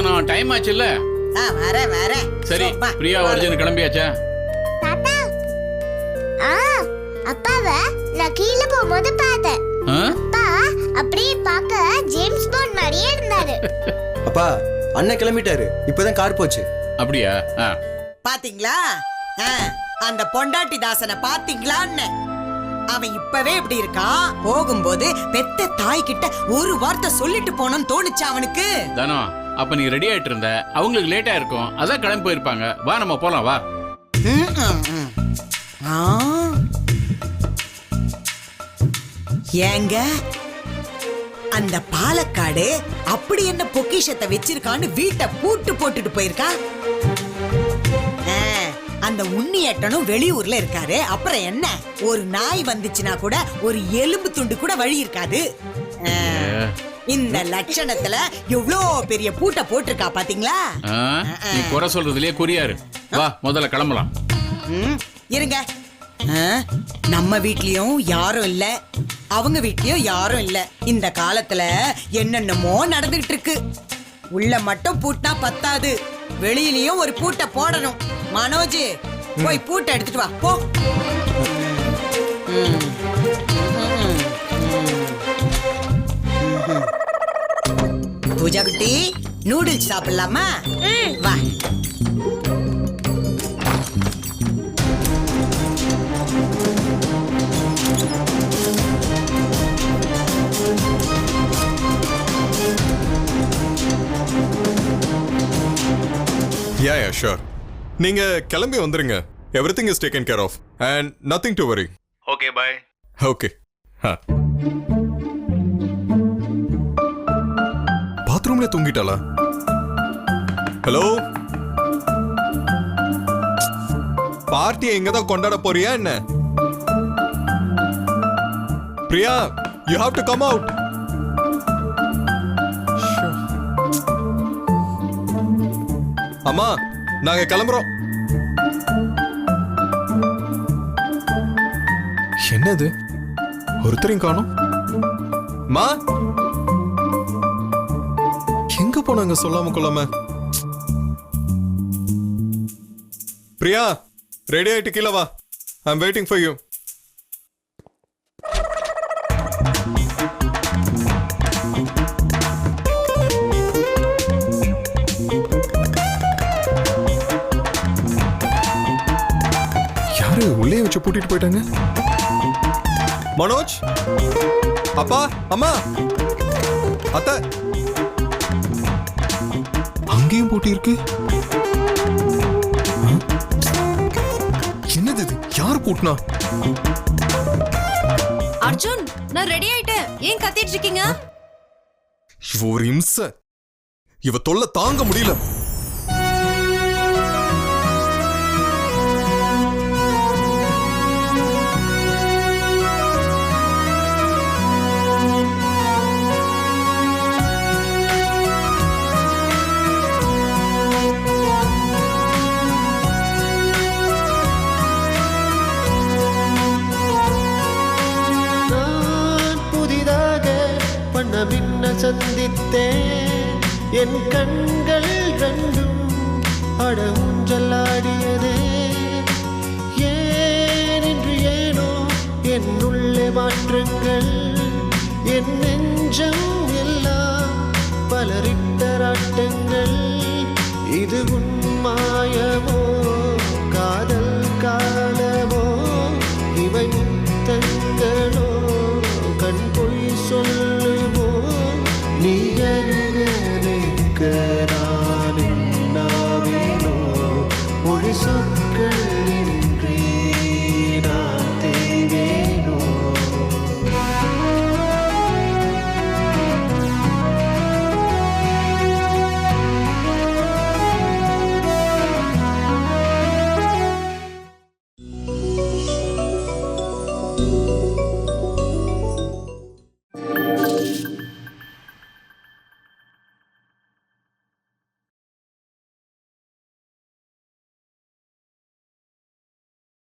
தானம் டைம் ஆச்சுல்ல. வர சரி பிரியா அர்ஜுன் கிளம்பியாச்சா? தாத்தா அப்பாவை நான் கீழே போகும்போது பார்த்தேன். அப்பா அப்படியே பார்க்க ஜேம்ஸ் பாண்ட் மாதிரியே இருந்தாரு. அப்பா அண்ணன் கிளம்பிட்டாரு, இப்பதான் கார் போச்சு. அப்படியா? பாத்தீங்களா அந்த பொண்டாட்டி தாசனை பாத்தீங்களான்னு? அவன் இப்பவே இப்படி இருக்கான். போகும்போது பெத்த தாய் கிட்ட ஒரு வார்த்தை சொல்லிட்டு போனோம்னு தோணுச்சு அவனுக்கு. தானம் அப்ப நீ ரெடி ஆயிட்டு இருந்த, அவங்களுக்கு லேட்டா இருக்கும், அதான் கிளம்பி போயிருப்பாங்க. வா நம்ம போலாம் வா. ஏங்க அந்த பாலக்காடு அப்படி என்ன பொக்கிஷத்தை வச்சிருக்கான்னு வீட்டை பூட்டு போட்டுட்டு போயிருக்கா. அந்த உண்ணியட்டனும் வெளியூர்ல இருக்காரு. அப்புறம் என்ன, ஒரு நாய் வந்துச்சுன்னா கூட ஒரு எலும்பு துண்டு கூட வழி இருக்காது. இந்த லட்சணத்துல எவ்வளோ பெரிய பூட்டை போட்டிருக்கா பாத்தீங்களா? நீ குறை சொல்றதுலயே குறியாரு. வா முதல்ல கிளம்பலாம். இருங்க, நம்ம வீட்லயும் யாரும் இல்ல, அவங்க வீட்லயும் யாரும் இல்ல. இந்த காலத்துல என்னென்னமோ நடந்துகிட்டு இருக்கு. உள்ள மட்டும் பூட்டினா பத்தாது, வெளியிலயும் ஒரு பூட்டை போடணும். மனோஜ் போய் பூட்டை எடுத்துட்டு வா போ. பூஜா குட்டி நூடுல்ஸ் சாப்பிடலாமா? வா. Yeah, sure. நீங்க கிளம்பி வந்துருங்க. Everything is taken care of and nothing to worry. Okay, bye. Okay. பாத்ரூம்ல தூங்கிட்டாளா? ஹலோ, பார்ட்டியை இங்க தான் கொண்டாட போறியா என்ன? Priya, you have to come out. அம்மா நாங்க கிளம்புறோம். என்னது ஒருத்தரையும் காணோம்? மா எங்க போனாங்க சொல்லாம கொள்ளாம? பிரியா ரெடி ஆயிட்டு கீழே வா. ஐ அம் வெயிட்டிங் ஃபார் யூ. உள்ளே வச்சு பூட்டிட்டு போயிட்டாங்க. மனோஜ், அப்பா, அம்மா, அத்தை, அங்கேயும் பூட்டி இருக்கு. என்னது இது? யார் பூட்டினா? அர்ஜுன் நான் ரெடி ஆயிட்டேன், ஏன் கத்திட்டு இருக்கீங்க? இவ ஒரு இம்சை, இவ தொல்லை தாங்க முடியல. சந்தித்தேன் என் கண்கள் ரெண்டும் அட ஊஞ்சலாடியதே. ஏன் என்று ஏனோ என் உள்ளே மாற்றங்கள், என் நெஞ்சம் எல்லாம் பலரிட்டராட்டங்கள். இது உன்மாயமோ காதல் காலமோ, இவை முத்தங்களோ கண் பொய் சொல்லுமோ? நீ அருகனுக்கு நான் நாவிலோ மொழி சொற்கள்